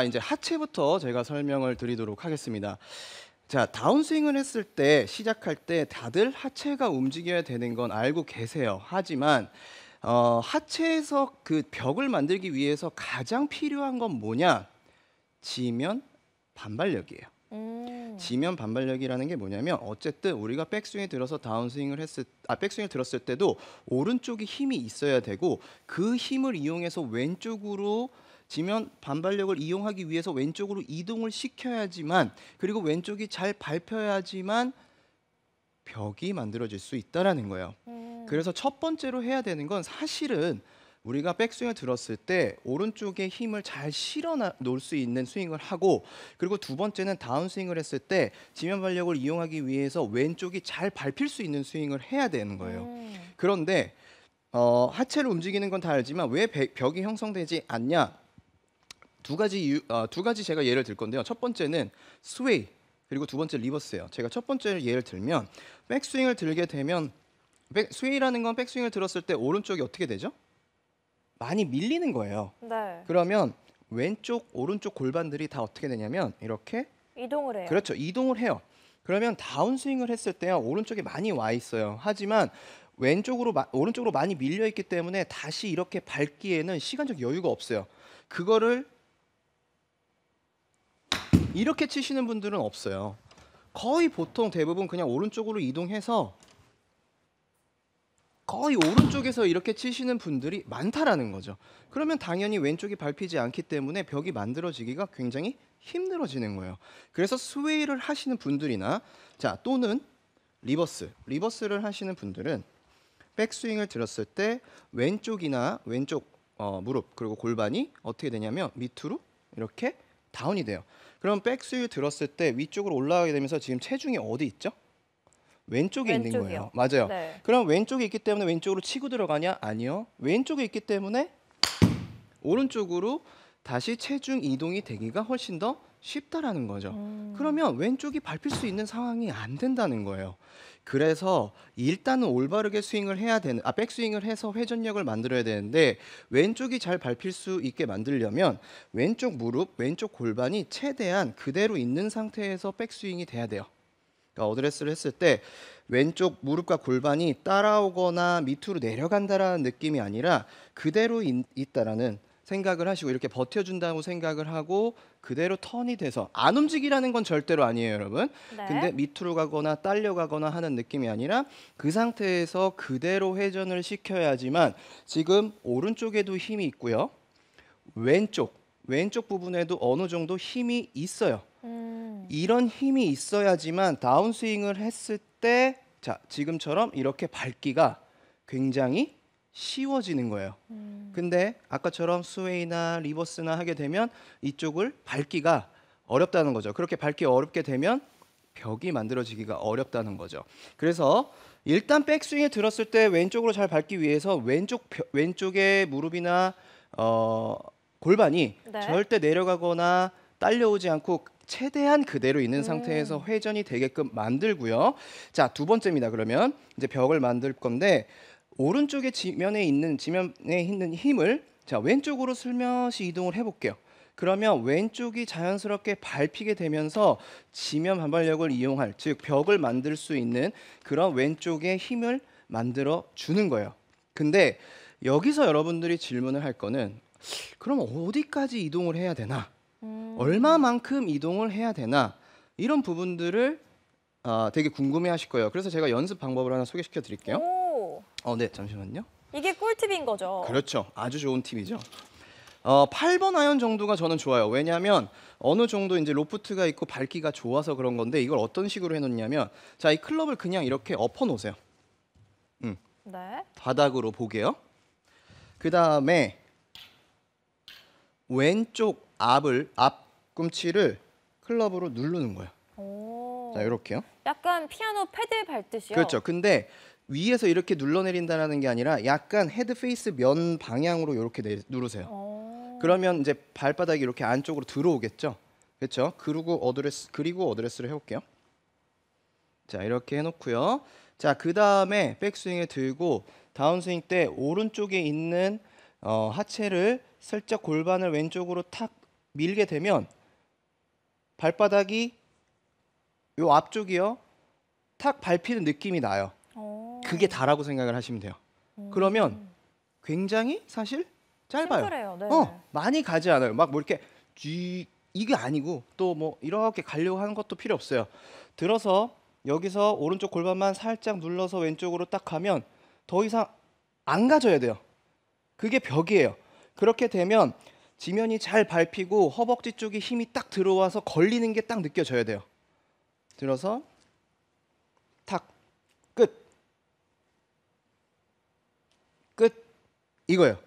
이제 하체부터 제가 설명을 드리도록 하겠습니다. 자, 다운스윙을 했을 때 시작할 때 다들 하체가 움직여야 되는 건 알고 계세요. 하지만 하체에서 그 벽을 만들기 위해서 가장 필요한 건 뭐냐? 지면 반발력이에요. 지면 반발력이라는 게 뭐냐면 어쨌든 우리가 백스윙에 들어서 백스윙을 들었을 때도 오른쪽에 힘이 있어야 되고 그 힘을 이용해서 왼쪽으로 지면 반발력을 이용하기 위해서 왼쪽으로 이동을 시켜야지만 그리고 왼쪽이 잘 밟혀야지만 벽이 만들어질 수 있다라는 거예요. 그래서 첫 번째로 해야 되는 건 사실은 우리가 백스윙을 들었을 때 오른쪽에 힘을 잘 실어 놓을 수 있는 스윙을 하고 그리고 두 번째는 다운스윙을 했을 때 지면 반력을 이용하기 위해서 왼쪽이 잘 밟힐 수 있는 스윙을 해야 되는 거예요. 그런데 하체를 움직이는 건 다 알지만 왜 벽이 형성되지 않냐? 두 가지 제가 예를 들 건데요. 첫 번째는 스웨이 그리고 두 번째 리버스예요. 제가 첫 번째 예를 들면 백스윙을 들게 되면 스웨이라는 건 백스윙을 들었을 때 오른쪽이 어떻게 되죠? 많이 밀리는 거예요. 네. 그러면 왼쪽, 오른쪽 골반들이 다 어떻게 되냐면 이렇게 이동을 해요. 그렇죠. 이동을 해요. 그러면 다운스윙을 했을 때요. 오른쪽에 많이 와 있어요. 하지만 오른쪽으로 많이 밀려 있기 때문에 다시 이렇게 밟기에는 시간적 여유가 없어요. 그거를 이렇게 치시는 분들은 없어요. 거의 보통 대부분 그냥 오른쪽으로 이동해서 거의 오른쪽에서 이렇게 치시는 분들이 많다라는 거죠. 그러면 당연히 왼쪽이 밟히지 않기 때문에 벽이 만들어지기가 굉장히 힘들어지는 거예요. 그래서 스웨이를 하시는 분들이나 또는 리버스를 하시는 분들은 백스윙을 들었을 때 왼쪽 무릎 그리고 골반이 어떻게 되냐면 밑으로 이렇게 다운이 돼요. 그럼 백스윙을 들었을 때 위쪽으로 올라가게 되면서 지금 체중이 어디 있죠? 왼쪽에 있는 거예요. 맞아요. 네. 그럼 왼쪽에 있기 때문에 왼쪽으로 치고 들어가냐? 아니요. 왼쪽에 있기 때문에 오른쪽으로 다시 체중 이동이 되기가 훨씬 더 쉽다라는 거죠. 그러면 왼쪽이 밟힐 수 있는 상황이 안 된다는 거예요. 그래서 일단은 올바르게 백스윙을 해서 회전력을 만들어야 되는데 왼쪽이 잘 밟힐 수 있게 만들려면 왼쪽 무릎, 왼쪽 골반이 최대한 그대로 있는 상태에서 백스윙이 돼야 돼요. 그러니까 어드레스를 했을 때 왼쪽 무릎과 골반이 따라오거나 밑으로 내려간다라는 느낌이 아니라 그대로 있다라는 생각을 하시고 이렇게 버텨준다고 생각을 하고 그대로 턴이 돼서 안 움직이라는 건 절대로 아니에요, 여러분. 네. 근데 밑으로 가거나 딸려가거나 하는 느낌이 아니라 그 상태에서 그대로 회전을 시켜야지만 지금 오른쪽에도 힘이 있고요. 왼쪽 부분에도 어느 정도 힘이 있어요. 이런 힘이 있어야지만 다운스윙을 했을 때 지금처럼 이렇게 밟기가 굉장히 쉬워지는 거예요. 근데 아까처럼 스웨이나 리버스나 하게 되면 이쪽을 밟기가 어렵다는 거죠. 그렇게 밟기 어렵게 되면 벽이 만들어지기가 어렵다는 거죠. 그래서 일단 백스윙에 들었을 때 왼쪽으로 잘 밟기 위해서 왼쪽의 무릎이나 골반이 네. 절대 내려가거나 딸려오지 않고 최대한 그대로 있는 상태에서 회전이 되게끔 만들고요. 두 번째입니다. 그러면 이제 벽을 만들 건데 오른쪽에 지면에 있는 힘을 왼쪽으로 슬며시 이동을 해볼게요. 그러면 왼쪽이 자연스럽게 밟히게 되면서 지면 반발력을 이용할 즉 벽을 만들 수 있는 그런 왼쪽의 힘을 만들어 주는 거예요. 근데 여기서 여러분들이 질문을 할 거는 그럼 어디까지 이동을 해야 되나? 얼마만큼 이동을 해야 되나? 이런 부분들을 되게 궁금해하실 거예요. 그래서 제가 연습 방법을 하나 소개시켜 드릴게요. 오, 네, 잠시만요. 이게 꿀팁인 거죠? 그렇죠. 아주 좋은 팁이죠. 8번 아이언 정도가 저는 좋아요. 왜냐하면 어느 정도 이제 로프트가 있고 밟기가 좋아서 그런 건데 이걸 어떤 식으로 해놓냐면 이 클럽을 그냥 이렇게 엎어 놓으세요. 네. 바닥으로 보게요. 그 다음에 왼쪽 앞꿈치를 클럽으로 누르는 거예요. 오. 이렇게요. 약간 피아노 패드 밟듯이요? 그렇죠. 근데 위에서 이렇게 눌러내린다는 게 아니라 약간 헤드 페이스 면 방향으로 이렇게 누르세요. 그러면 이제 발바닥이 이렇게 안쪽으로 들어오겠죠. 그렇죠. 그리고 어드레스를 해볼게요. 이렇게 해놓고요. 그 다음에 백스윙에 들고 다운스윙 때 오른쪽에 있는 하체를 살짝 골반을 왼쪽으로 탁 밀게 되면 발바닥이 요 앞쪽이요. 탁 밟히는 느낌이 나요. 그게 다라고 생각을 하시면 돼요. 그러면 굉장히 사실 짧아요. 심플해요. 네. 많이 가지 않아요. 막 뭐 이렇게 이게 아니고 또 뭐 이렇게 가려고 하는 것도 필요 없어요. 들어서 여기서 오른쪽 골반만 살짝 눌러서 왼쪽으로 딱 가면 더 이상 안 가져야 돼요. 그게 벽이에요. 그렇게 되면 지면이 잘 밟히고 허벅지 쪽에 힘이 딱 들어와서 걸리는 게 딱 느껴져야 돼요. 들어서 탁 끝. 끝. 이거예요.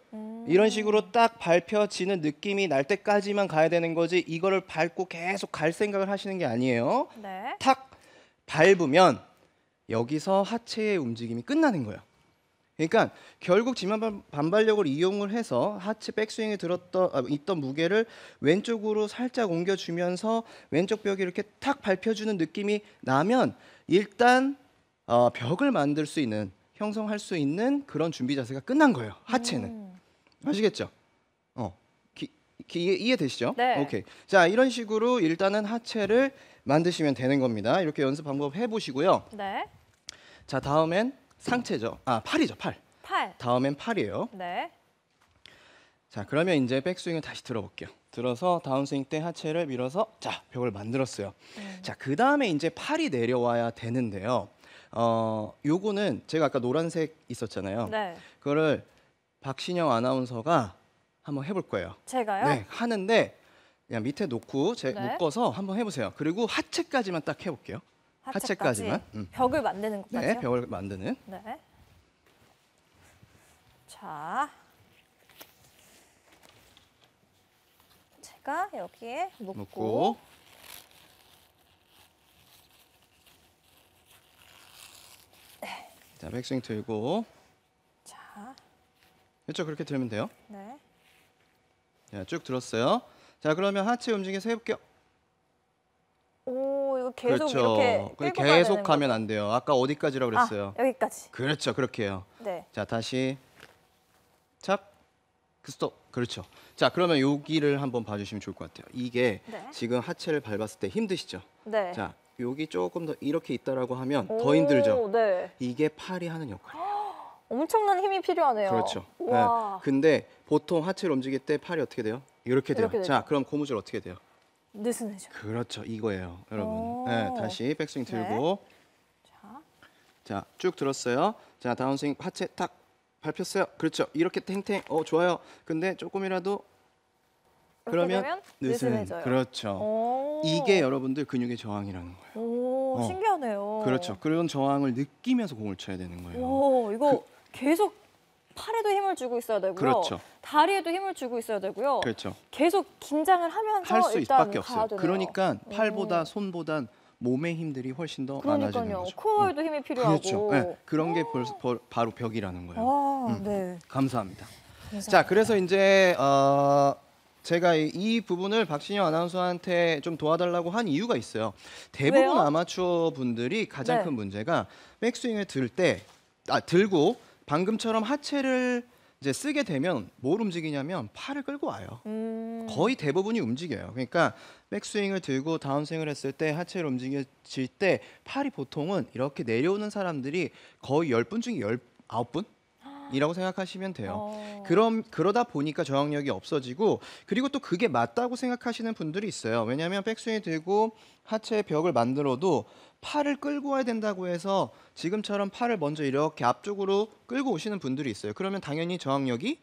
이런 식으로 딱 밟혀지는 느낌이 날 때까지만 가야 되는 거지 이거를 밟고 계속 갈 생각을 하시는 게 아니에요. 네. 탁 밟으면 여기서 하체의 움직임이 끝나는 거예요. 그러니까 결국 지면 반발력을 이용을 해서 하체 백스윙에 있던 무게를 왼쪽으로 살짝 옮겨주면서 왼쪽 벽에 이렇게 탁 밟혀주는 느낌이 나면 일단 벽을 만들 수 있는 형성할 수 있는 그런 준비 자세가 끝난 거예요. 하체는. 아시겠죠? 이해되시죠? 네. 오케이. 자, 이런 식으로 일단은 하체를 만드시면 되는 겁니다. 이렇게 연습 방법 해보시고요. 네. 자, 다음엔 상체죠. 팔이죠, 팔. 팔. 다음엔 팔이에요. 네. 자, 그러면 이제 백스윙을 다시 들어볼게요. 들어서 다운스윙 때 하체를 밀어서 자, 벽을 만들었어요. 자, 그 다음에 이제 팔이 내려와야 되는데요. 요거는 제가 아까 노란색 있었잖아요. 네. 그거를 박신영 아나운서가 한번 해볼 거예요. 제가요? 네, 하는데 그냥 밑에 놓고 네. 묶어서 한번 해보세요. 그리고 하체까지만 딱 해볼게요. 하체까지만. 벽을 만드는 것까지요? 네, 벽을 만드는. 네. 자. 제가 여기에 묶고 묶고. 자, 백스윙 들고. 자. 그렇죠, 그렇게 들면 돼요. 네. 자, 쭉 들었어요. 자, 그러면 하체 움직여서 해볼게요. 오, 이거 계속 그렇죠. 이렇게 그게 끌고 가야 계속 되는 가면 거죠? 안 돼요. 아까 어디까지라고 그랬어요? 여기까지. 그렇죠, 그렇게 해요. 네. 자, 다시 착, 스톱. 그렇죠. 자, 그러면 여기를 한번 봐주시면 좋을 것 같아요. 이게 네. 지금 하체를 밟았을 때 힘드시죠? 네. 자, 여기 조금 더 이렇게 있다라고 하면 더 오, 힘들죠? 네. 이게 팔이 하는 역할이에요. 엄청난 힘이 필요하네요. 그렇죠. 와. 네. 근데 보통 하체를 움직일 때 팔이 어떻게 돼요? 이렇게 돼요. 이렇게 자, 되죠. 그럼 고무줄 어떻게 돼요? 느슨해져. 그렇죠. 이거예요, 여러분. 오. 네, 다시 백스윙 들고. 자. 자, 쭉 들었어요. 자, 다운스윙 하체 탁 밟혔어요. 그렇죠. 이렇게 탱탱. 좋아요. 근데 조금이라도 그러면 되면 느슨. 느슨해져요. 그렇죠. 오. 이게 여러분들 근육의 저항이라는 거예요. 오, 어. 신기하네요. 그렇죠. 그런 저항을 느끼면서 공을 쳐야 되는 거예요. 오, 이거 계속 팔에도 힘을 주고 있어야 되고요. 그렇죠. 다리에도 힘을 주고 있어야 되고요. 그렇죠. 계속 긴장을 하면서 할 수 일단 밖에 가야 없어요. 되네요. 그러니까 팔보다 손보단 몸의 힘들이 훨씬 더 많아지는 그러니까요. 거죠. 코어에도 힘이 필요하고. 그렇죠. 네, 그런 게 바로 벽이라는 거예요. 아, 네. 감사합니다. 감사합니다. 자, 그래서 이제 제가 이 부분을 박신영 아나운서한테 좀 도와달라고 한 이유가 있어요. 대부분 왜요? 아마추어 분들이 가장 네. 큰 문제가 백스윙을 들고 방금처럼 하체를 이제 쓰게 되면 뭘 움직이냐면 팔을 끌고 와요. 거의 대부분이 움직여요. 그러니까 백스윙을 들고 다운스윙을 했을 때 하체를 움직여질 때 팔이 보통은 이렇게 내려오는 사람들이 거의 10분 중에 19분? 이라고 생각하시면 돼요. 그러다 보니까 저항력이 없어지고 그리고 또 그게 맞다고 생각하시는 분들이 있어요. 왜냐하면 백스윙 들고 하체의 벽을 만들어도 팔을 끌고 와야 된다고 해서 지금처럼 팔을 먼저 이렇게 앞쪽으로 끌고 오시는 분들이 있어요. 그러면 당연히 저항력이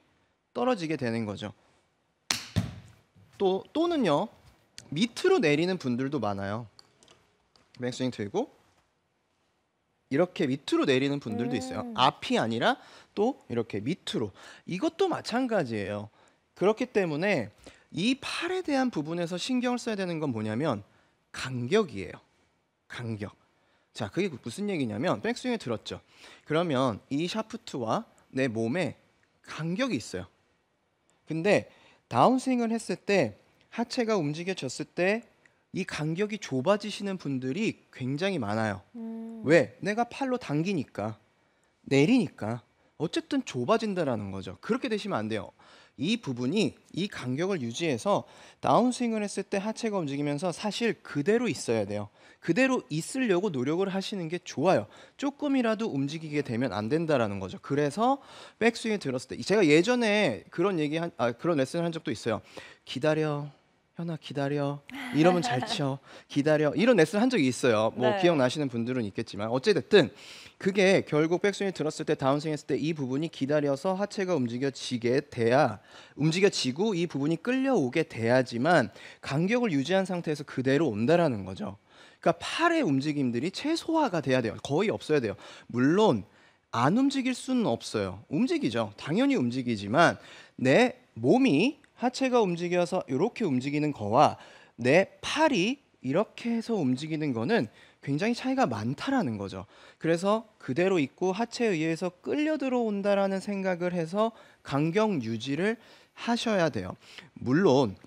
떨어지게 되는 거죠. 또는요. 밑으로 내리는 분들도 많아요. 백스윙 들고 이렇게 밑으로 내리는 분들도 있어요. 앞이 아니라 또 이렇게 밑으로. 이것도 마찬가지예요. 그렇기 때문에 이 팔에 대한 부분에서 신경을 써야 되는 건 뭐냐면 간격이에요. 간격. 자, 그게 무슨 얘기냐면 백스윙에 들었죠. 그러면 이 샤프트와 내 몸에 간격이 있어요. 근데 다운스윙을 했을 때 하체가 움직여졌을 때 이 간격이 좁아지시는 분들이 굉장히 많아요. 왜? 내가 팔로 당기니까 내리니까 어쨌든 좁아진다라는 거죠. 그렇게 되시면 안 돼요. 이 부분이 이 간격을 유지해서 다운스윙을 했을 때 하체가 움직이면서 사실 그대로 있어야 돼요. 그대로 있으려고 노력을 하시는 게 좋아요. 조금이라도 움직이게 되면 안 된다라는 거죠. 그래서 백스윙에 들었을 때 제가 예전에 그런 레슨을 한 적도 있어요. 기다려. 현아 기다려. 이러면 잘 쳐. 기다려. 이런 레슨을 한 적이 있어요. 뭐 네. 기억나시는 분들은 있겠지만 어찌됐든 그게 결국 백스윙이 들었을 때 다운스윙 했을 때 이 부분이 기다려서 하체가 움직여지고 이 부분이 끌려오게 돼야지만 간격을 유지한 상태에서 그대로 온다라는 거죠. 그러니까 팔의 움직임들이 최소화가 돼야 돼요. 거의 없어야 돼요. 물론 안 움직일 수는 없어요. 움직이죠. 당연히 움직이지만 내 몸이 하체가 움직여서 이렇게 움직이는 거와 내 팔이 이렇게 해서 움직이는 거는 굉장히 차이가 많다라는 거죠. 그래서 그대로 있고 하체에 의해서 끌려 들어온다라는 생각을 해서 간격 유지를 하셔야 돼요. 물론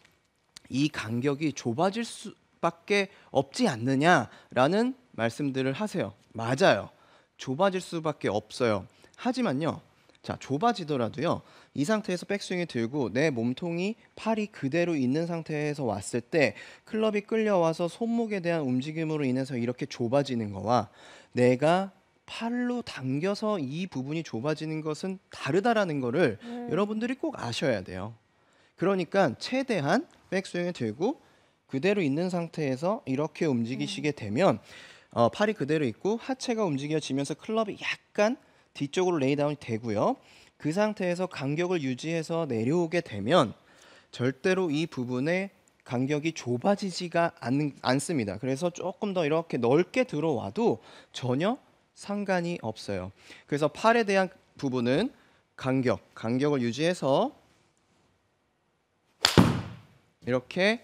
이 간격이 좁아질 수밖에 없지 않느냐라는 말씀들을 하세요. 맞아요. 좁아질 수밖에 없어요. 하지만요. 자, 좁아지더라도요. 이 상태에서 백스윙이 들고 내 몸통이 팔이 그대로 있는 상태에서 왔을 때 클럽이 끌려와서 손목에 대한 움직임으로 인해서 이렇게 좁아지는 거와 내가 팔로 당겨서 이 부분이 좁아지는 것은 다르다라는 거를 여러분들이 꼭 아셔야 돼요. 그러니까 최대한 백스윙을 들고 그대로 있는 상태에서 이렇게 움직이시게 되면 팔이 그대로 있고 하체가 움직여지면서 클럽이 약간 뒤쪽으로 레이다운이 되고요. 그 상태에서 간격을 유지해서 내려오게 되면 절대로 이 부분의 간격이 좁아지지가 않습니다. 그래서 조금 더 이렇게 넓게 들어와도 전혀 상관이 없어요. 그래서 팔에 대한 부분은 간격을 유지해서 이렇게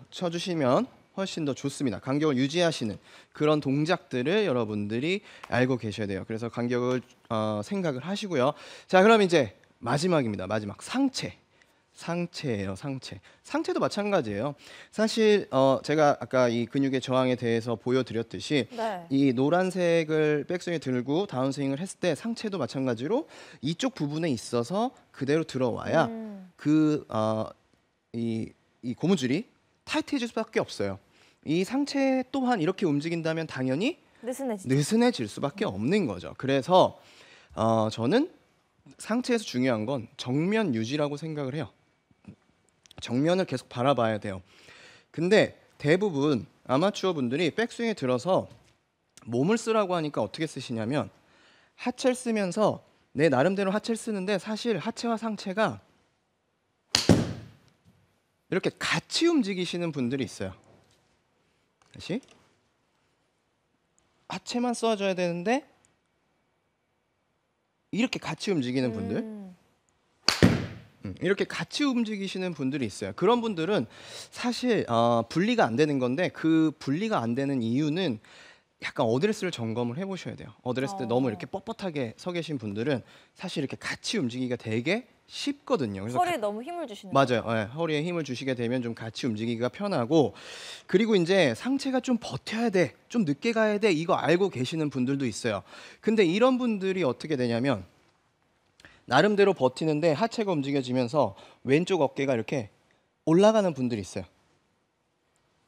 쳐주시면 훨씬 더 좋습니다. 간격을 유지하시는 그런 동작들을 여러분들이 알고 계셔야 돼요. 그래서 간격을 생각을 하시고요. 자, 그럼 이제 마지막입니다. 마지막 상체예요. 상체도 마찬가지예요. 사실 제가 아까 이 근육의 저항에 대해서 보여드렸듯이 네. 이 노란색을 백스윙에 들고 다운스윙을 했을 때 상체도 마찬가지로 이쪽 부분에 있어서 그대로 들어와야 이 고무줄이 타이트해질 수밖에 없어요. 이 상체 또한 이렇게 움직인다면 당연히 느슨해질 수밖에 없는 거죠. 그래서 저는 상체에서 중요한 건 정면 유지라고 생각을 해요. 정면을 계속 바라봐야 돼요. 근데 대부분 아마추어 분들이 백스윙에 들어서 몸을 쓰라고 하니까 어떻게 쓰시냐면 하체를 쓰면서 내 나름대로 하체를 쓰는데 사실 하체와 상체가 이렇게 같이 움직이시는 분들이 있어요. 다시 하체만 써줘야 되는데 이렇게 같이 움직이는 분들, 이렇게 같이 움직이시는 분들이 있어요. 그런 분들은 사실 분리가 안 되는 건데 그 분리가 안 되는 이유는 약간 어드레스를 점검을 해보셔야 돼요. 어드레스 때 너무 이렇게 뻣뻣하게 서 계신 분들은 사실 이렇게 같이 움직이기가 되게 쉽거든요. 그래서 허리에 너무 힘을 주시는 맞아요. 거죠? 예, 허리에 힘을 주시게 되면 좀 같이 움직이기가 편하고 그리고 이제 상체가 좀 버텨야 돼, 좀 늦게 가야 돼 이거 알고 계시는 분들도 있어요. 근데 이런 분들이 어떻게 되냐면 나름대로 버티는데 하체가 움직여지면서 왼쪽 어깨가 이렇게 올라가는 분들이 있어요.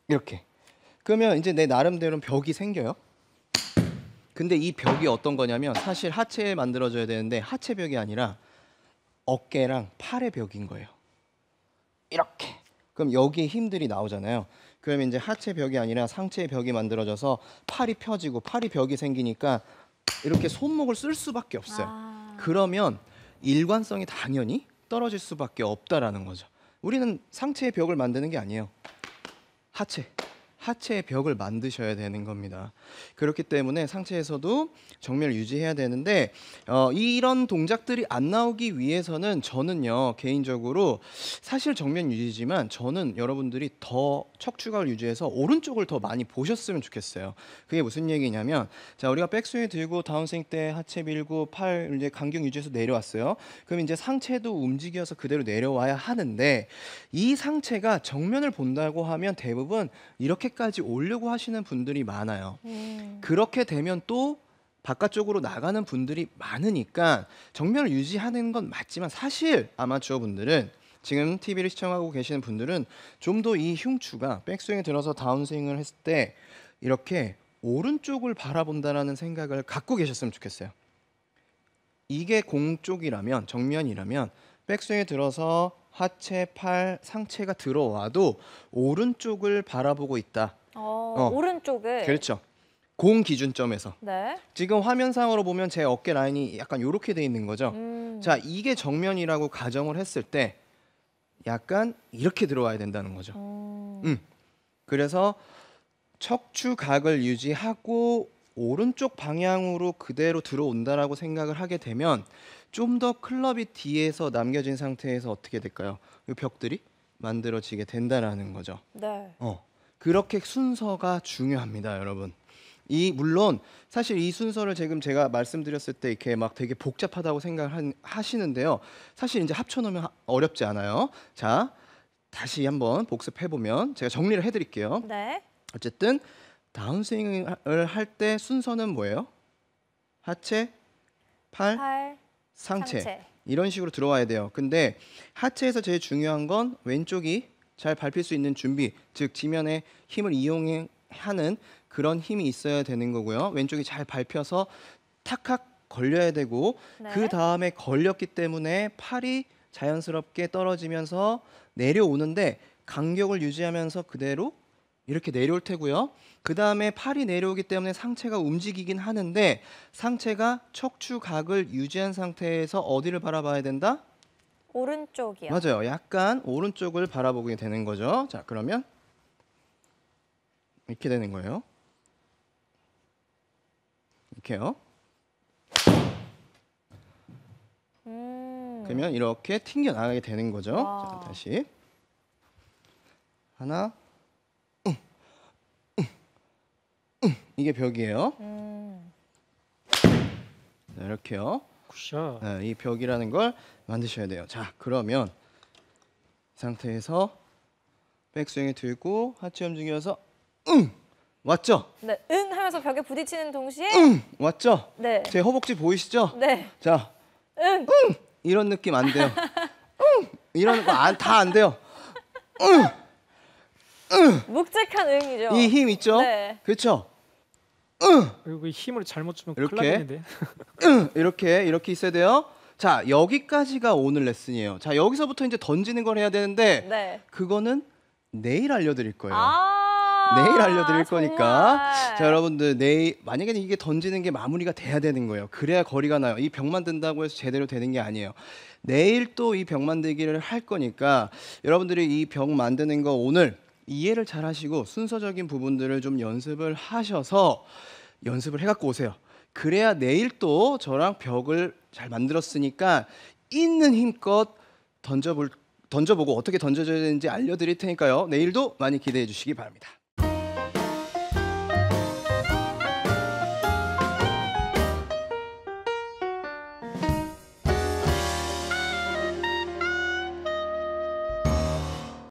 이렇게. 그러면 이제 내 나름대로 벽이 생겨요. 근데 이 벽이 어떤 거냐면 사실 하체에 만들어져야 되는데 하체 벽이 아니라 어깨랑 팔의 벽인 거예요. 이렇게. 그럼 여기에 힘들이 나오잖아요. 그러면 이제 하체 벽이 아니라 상체 벽이 만들어져서 팔이 펴지고 팔이 벽이 생기니까 이렇게 손목을 쓸 수밖에 없어요. 그러면 일관성이 당연히 떨어질 수밖에 없다라는 거죠. 우리는 상체의 벽을 만드는 게 아니에요. 하체의 벽을 만드셔야 되는 겁니다. 그렇기 때문에 상체에서도 정면을 유지해야 되는데 이런 동작들이 안 나오기 위해서는 저는요 개인적으로 사실 정면 유지지만 저는 여러분들이 더 척추각을 유지해서 오른쪽을 더 많이 보셨으면 좋겠어요. 그게 무슨 얘기냐면 자 우리가 백스윙 들고 다운스윙 때 하체 밀고 팔 이제 간격 유지해서 내려왔어요. 그럼 이제 상체도 움직여서 그대로 내려와야 하는데 이 상체가 정면을 본다고 하면 대부분 이렇게까지 오려고 하시는 분들이 많아요. 그렇게 되면 또 바깥쪽으로 나가는 분들이 많으니까 정면을 유지하는 건 맞지만 사실 아마추어 분들은 지금 TV를 시청하고 계시는 분들은 좀 더 이 흉추가 백스윙에 들어서 다운스윙을 했을 때 이렇게 오른쪽을 바라본다라는 생각을 갖고 계셨으면 좋겠어요. 이게 공 쪽이라면 정면이라면 백스윙에 들어서 하체, 팔, 상체가 들어와도 오른쪽을 바라보고 있다. 오른쪽을. 그렇죠. 공 기준점에서. 네. 지금 화면상으로 보면 제 어깨 라인이 약간 이렇게 돼 있는 거죠. 자, 이게 정면이라고 가정을 했을 때 약간 이렇게 들어와야 된다는 거죠. 그래서 척추각을 유지하고 오른쪽 방향으로 그대로 들어온다라고 생각을 하게 되면 좀 더 클럽이 뒤에서 남겨진 상태에서 어떻게 될까요? 이 벽들이 만들어지게 된다라는 거죠. 네. 그렇게 순서가 중요합니다, 여러분. 물론 사실 이 순서를 지금 제가 말씀드렸을 때 이렇게 막 되게 복잡하다고 생각하시는데요. 사실 이제 합쳐놓으면 어렵지 않아요. 자, 다시 한번 복습해 보면 제가 정리를 해드릴게요. 네. 어쨌든 다운스윙을 할 때 순서는 뭐예요? 하체, 팔, 팔, 상체. 이런 식으로 들어와야 돼요. 근데 하체에서 제일 중요한 건 왼쪽이 잘 밟힐 수 있는 준비, 즉 지면에 힘을 이용하는 그런 힘이 있어야 되는 거고요. 왼쪽이 잘 밟혀서 탁탁 걸려야 되고 네. 그 다음에 걸렸기 때문에 팔이 자연스럽게 떨어지면서 내려오는데 간격을 유지하면서 그대로 이렇게 내려올 테고요. 그 다음에 팔이 내려오기 때문에 상체가 움직이긴 하는데 상체가 척추각을 유지한 상태에서 어디를 바라봐야 된다? 오른쪽이요. 맞아요. 약간 오른쪽을 바라보게 되는 거죠. 자, 그러면 이렇게 되는 거예요. 이렇게요. 그러면 이렇게 튕겨 나가게 되는 거죠. 와. 자, 다시 하나, 이게 벽이에요. 자, 이렇게요. 굿샷. 네, 이 벽이라는 걸 만드셔야 돼요. 자, 그러면 이 상태에서 백스윙에 들고 하체 움직여서 왔죠? 네. 응 하면서 벽에 부딪히는 동시에 왔죠? 네. 제 허벅지 보이시죠? 네. 자, 응. 이런 느낌 안 돼요. 이런 거 다 안 돼요. 묵직한 응이죠. 이 힘 있죠? 네. 그렇죠? 그리고 이 힘을 잘못 주면 이렇게? 큰일 나겠는데. 이렇게 있어야 돼요. 자, 여기까지가 오늘 레슨이에요. 자, 여기서부터 이제 던지는 걸 해야 되는데 네. 그거는 내일 알려드릴 거예요. 아. 내일 알려드릴 거니까. 정말. 자, 여러분들 내일 만약에 이게 던지는 게 마무리가 돼야 되는 거예요. 그래야 거리가 나요. 이 벽 만든다고 해서 제대로 되는 게 아니에요. 내일 또 이 벽 만들기를 할 거니까 여러분들이 이 벽 만드는 거 오늘 이해를 잘 하시고 순서적인 부분들을 좀 연습을 하셔서 연습을 해갖고 오세요. 그래야 내일 또 저랑 벽을 잘 만들었으니까 있는 힘껏 던져보고 어떻게 던져줘야 되는지 알려드릴 테니까요. 내일도 많이 기대해 주시기 바랍니다.